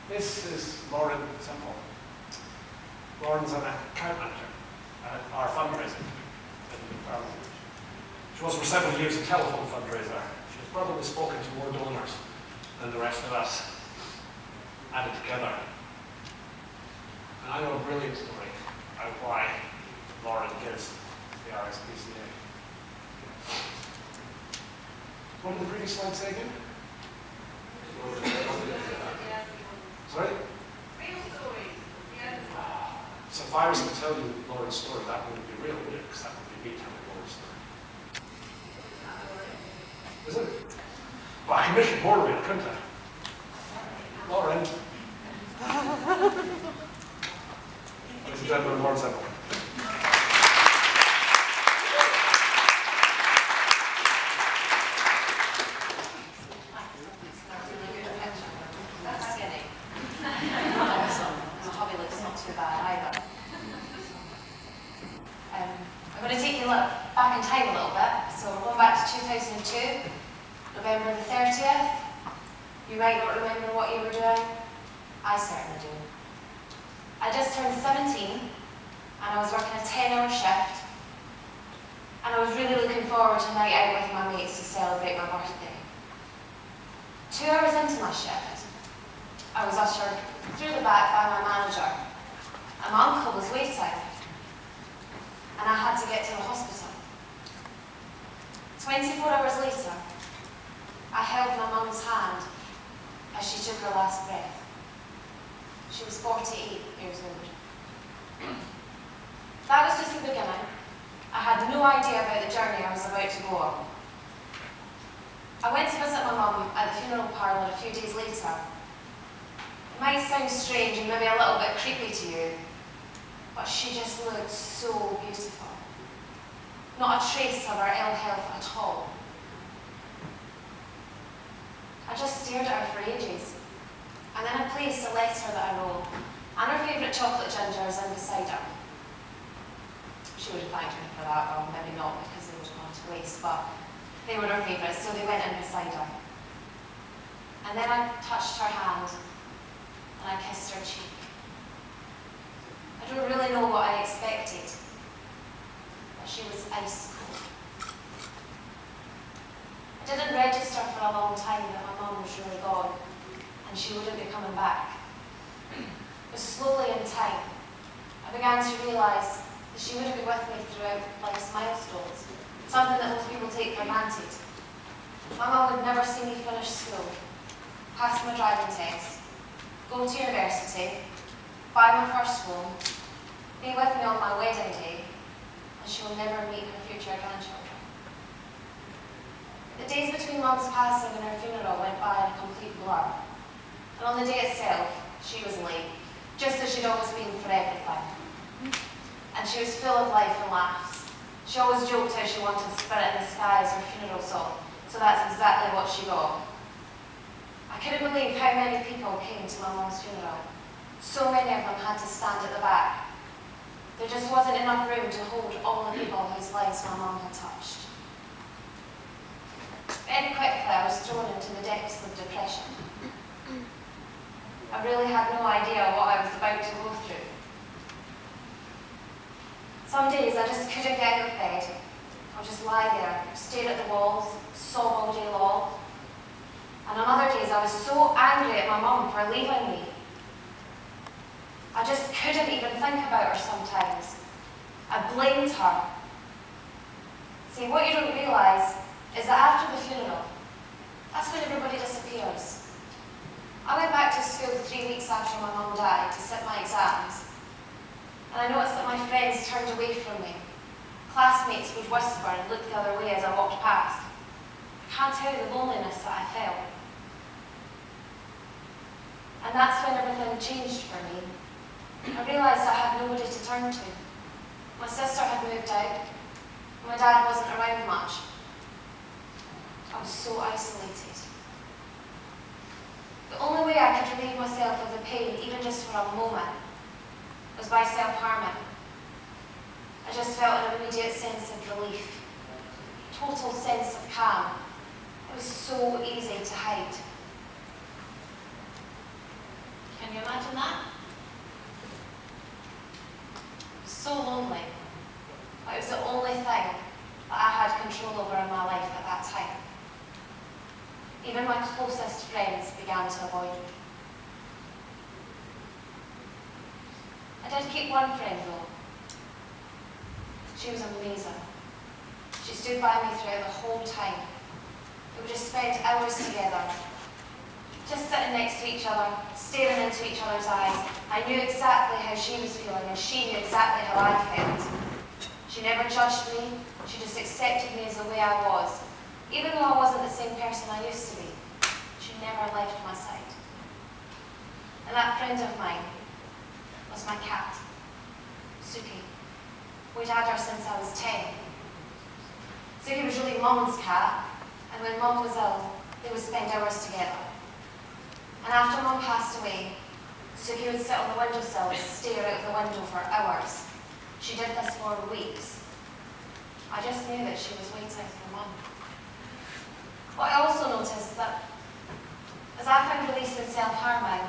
This is Lauren Semple. Lauren's an account manager at our fundraising. She was for 7 years a telephone fundraiser. She's probably spoken to more donors than the rest of us added together. And I know a brilliant story about why Lauren gives the RSPCA. What did the previous slide say again? Sorry? Real stories. Yeah. So if I was to tell you Lauren's story, that wouldn't be real, would it? Because that would be me telling Lauren's story. Is it? Well, I can make it more real, couldn't I? Lauren. Ladies and gentlemen, Lauren Semple. I'm going to take you back in time a little bit. So we're going back to 2002, November the 30th. You might not remember what you were doing. I certainly do. I just turned 17 and I was working a 10-hour shift, and I was really looking forward to a night out with my mates to celebrate my birthday. 2 hours into my shift, I was ushered through the back by my manager, and my uncle was waiting. And I had to get to the hospital. 24 hours later, I held my mum's hand as she took her last breath. She was 48 years old. That was just the beginning. I had no idea about the journey I was about to go on. I went to visit my mum at the funeral parlour a few days later. It might sound strange and maybe a little bit creepy to you, but she just looked so beautiful. Not a trace of her ill health at all. I just stared at her for ages, and then I placed a letter that I wrote, and her favourite chocolate gingers in beside her. She would have thanked me for that, or maybe not because they would have gone to waste, but they were her favourites, so they went in beside her. And then I touched her hand, and I kissed her cheek. I don't really know what I expected, but she was ice cold. I didn't register for a long time that my mum was really gone and she wouldn't be coming back. But slowly in time, I began to realise that she wouldn't be with me throughout life's milestones, something that most people take for granted. My mum would never see me finish school, pass my driving test, go to university, buy my first home, be with me on my wedding day, and she will never meet her future grandchildren. The days between Mum's passing and her funeral went by in a complete blur. And on the day itself, she was late, just as she'd always been for everything. And she was full of life and laughs. She always joked how she wanted Spirit in the Sky as her funeral song, so that's exactly what she got. I couldn't believe how many people came to my mum's funeral. So many of them had to stand at the back. There just wasn't enough room to hold all the people whose lives my mum had touched. Very quickly, I was thrown into the depths of depression. I really had no idea what I was about to go through. Some days I just couldn't get out of bed. I would just lie there, stare at the walls, sob all day long. And on other days I was so angry at my mum for leaving me. I just couldn't even think about her sometimes. I blamed her. See, what you don't realise is that after the funeral, that's when everybody disappears. I went back to school 3 weeks after my mum died to sit my exams, and I noticed that my friends turned away from me. Classmates would whisper and look the other way as I walked past. I can't tell you the loneliness that I felt. And that's when everything changed for me. I realised I had nobody to turn to. My sister had moved out. My dad wasn't around much. I was so isolated. The only way I could relieve myself of the pain, even just for a moment, was by self-harming. I just felt an immediate sense of relief, total sense of calm. It was so easy to hide. Even my closest friends began to avoid me. I did keep one friend though. She was amazing. She stood by me throughout the whole time. We would just spend hours together, just sitting next to each other, staring into each other's eyes. I knew exactly how she was feeling and she knew exactly how I felt. She never judged me, she just accepted me as the way I was. Even though I wasn't the same person I used to be, she never left my side. And that friend of mine was my cat, Suki. We'd had her since I was 10. Suki was really Mum's cat, and when Mum was ill, they would spend hours together. And after Mum passed away, Suki would sit on the windowsill and stare out the window for hours. She did this for weeks. I just knew that she was waiting for Mum. What I also noticed that as I found release in self-harming,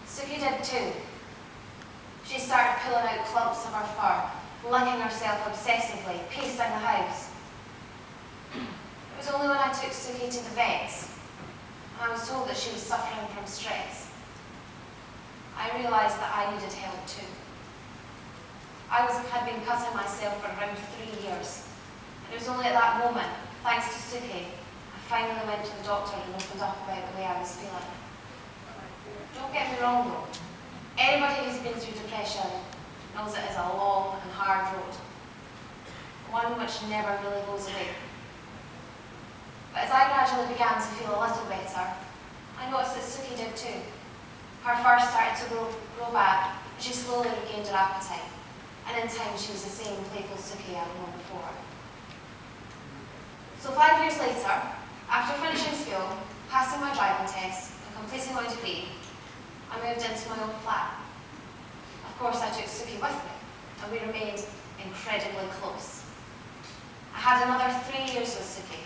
Suki did too. She started pulling out clumps of her fur, licking herself obsessively, pacing the house. It was only when I took Suki to the vets and I was told that she was suffering from stress, I realised that I needed help too. Had been cutting myself for around 3 years, and it was only at that moment, thanks to Suki, I finally went to the doctor and opened up about the way I was feeling. Don't get me wrong though, anybody who's been through depression knows it is a long and hard road, one which never really goes away. But as I gradually began to feel a little better, I noticed that Suki did too. Her fur started to grow back, and she slowly regained her appetite. And in time, she was the same playful Suki I had known before. So 5 years later, after finishing school, passing my driving test, and completing my degree, I moved into my own flat. Of course, I took Suki with me, and we remained incredibly close. I had another 3 years with Suki,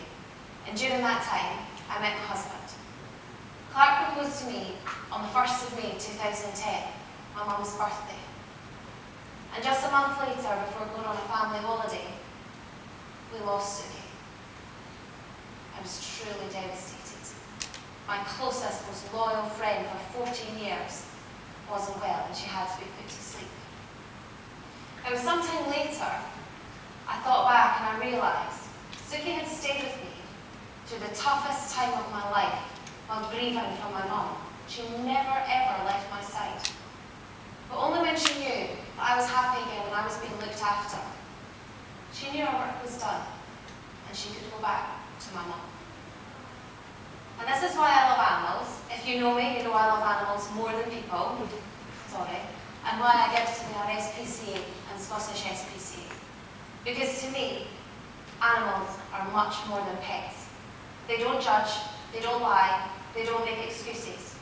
and during that time, I met my husband. Clark proposed to me on the 1st of May 2010, my mum's birthday. And just a month later, before going on a family holiday, we lost Suki. I was truly devastated. My closest, most loyal friend for 14 years wasn't well and she had to be put to sleep. It was sometime later, I thought back and I realised Suki had stayed with me through the toughest time of my life while grieving for my mum. She never ever left my side. But only when she knew that I was happy again and I was being looked after. She knew her work was done and she could go back to my mum. And this is why I love animals. If you know me, you know I love animals more than people. Sorry. And why I give to the RSPCA and Scottish SPCA. Because to me, animals are much more than pets. They don't judge, they don't lie, they don't make excuses.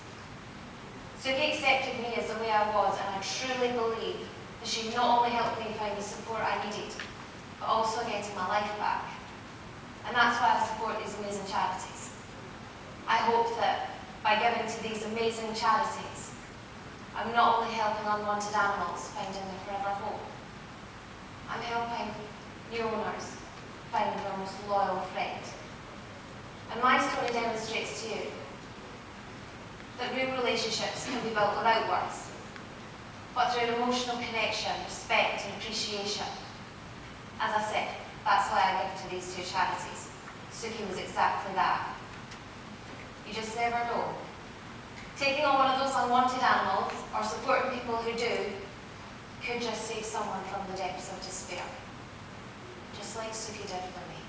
Suki accepted me as the way I was, and I truly believe that she not only helped me find the support I needed, but also getting my life back. And that's why I support these amazing charities. I hope that by giving to these amazing charities, I'm not only helping unwanted animals finding their forever home, I'm helping new owners find their most loyal friend. And my story demonstrates to you that real relationships can be built without words, but through emotional connection, respect and appreciation. As I said, that's why I give to these two charities. Suki was exactly that. You just never know. Taking on one of those unwanted animals or supporting people who do could just save someone from the depths of despair, just like Suki did for me.